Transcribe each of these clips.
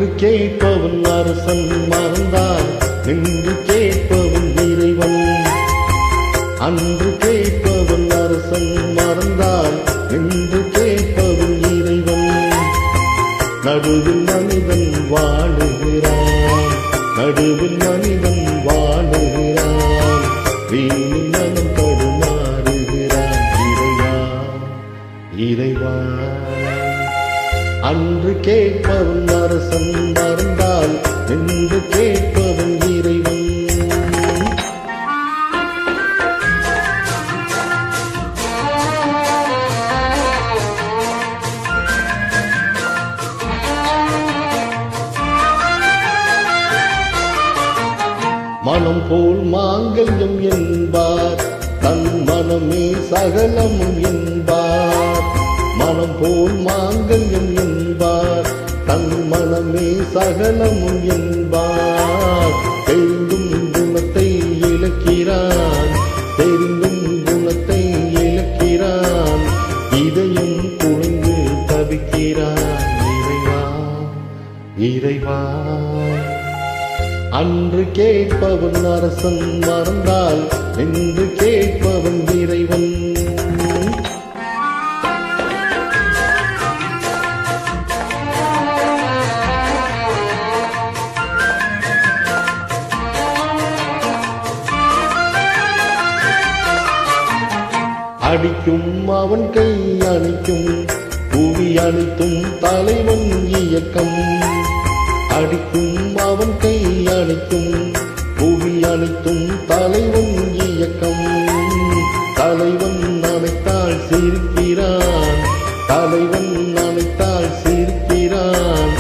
அன்று கேட்பவன் அரசன் மறந்தான், நின்று கேட்பவன் இறைவன். அன்று கேட்பவன் அரசன் மறந்தான், நின்று கேட்பவன் இறைவன். நடுவில் மனிதன் வாழுகிறான், நடுவில் மனிதன் வாழுகிறான், வீணில் மனம் தடுமாறுகிறான். இறைவா இறைவா, அன்று கேட்பவன் அரசன் மறந்தால், நின்று கேட்பவன் இறைவன். மனம் போல் மாங்கல்யம் என்பார், தன் மனமே சகலமும் என்பார். மனம் போல் மாங்கல்யம் என்பார், தன் மனமே சகலமும் என்பார். தெரிந்தும் குணத்தை இழக்கிறான், தெரிந்தும் குணத்தை இழக்கிறான், இதயம் குறைந்து தவிக்கிறான். இறைவா இறைவா, அன்று கேட்பவன் அரசன் மறந்தால், என்று கேட்பவன் இறைவன். அடிக்கும் அவன் கை அணைக்கும், புவி அனைத்தும் தலைவன் இயக்கம். அடிக்கும் அவன் கை அணைக்கும், புவி அனைத்தும் தலைவன் இயக்கம். தலைவன் அணைத்தால் சிரிக்கிறான், தலைவன் அணைத்தால் சிரிக்கிறான்,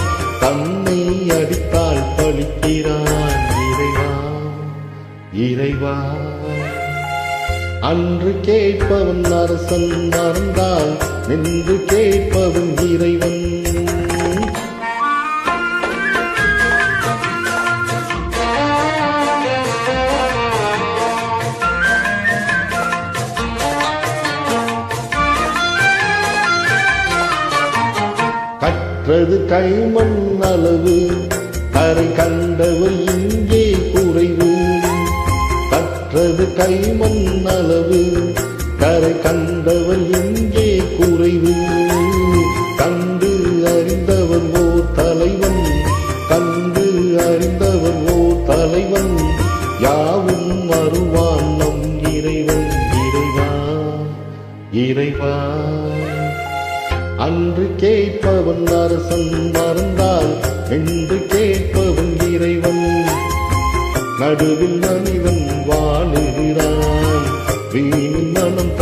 தன்னை அடித்தால் பழிக்கிறான். இறைவா இறைவா, அன்று கேட்பவன் அரசன் மறந்தால், நின்று கேட்பவன் இறைவன். கற்றது கைமண் அளவு, கரை கண்டவர் இங்கே குறைவு. கற்றது கைமண் அளவு, கரை கண்டவர் இங்கே குறைவு. கண்டு அறிந்தவர் ஓர் தலைவன், கண்டு அறிந்தவர் ஓர் தலைவன், யாவும் அருவான் நம் இறைவன். இறைவா இறைவா, அன்று கேட்பவன் அரசன் மறந்தால், என்று கேட்பவன் இறைவன். நடுவில் மனிதன் வாழுகிறான், வீணில் மனம்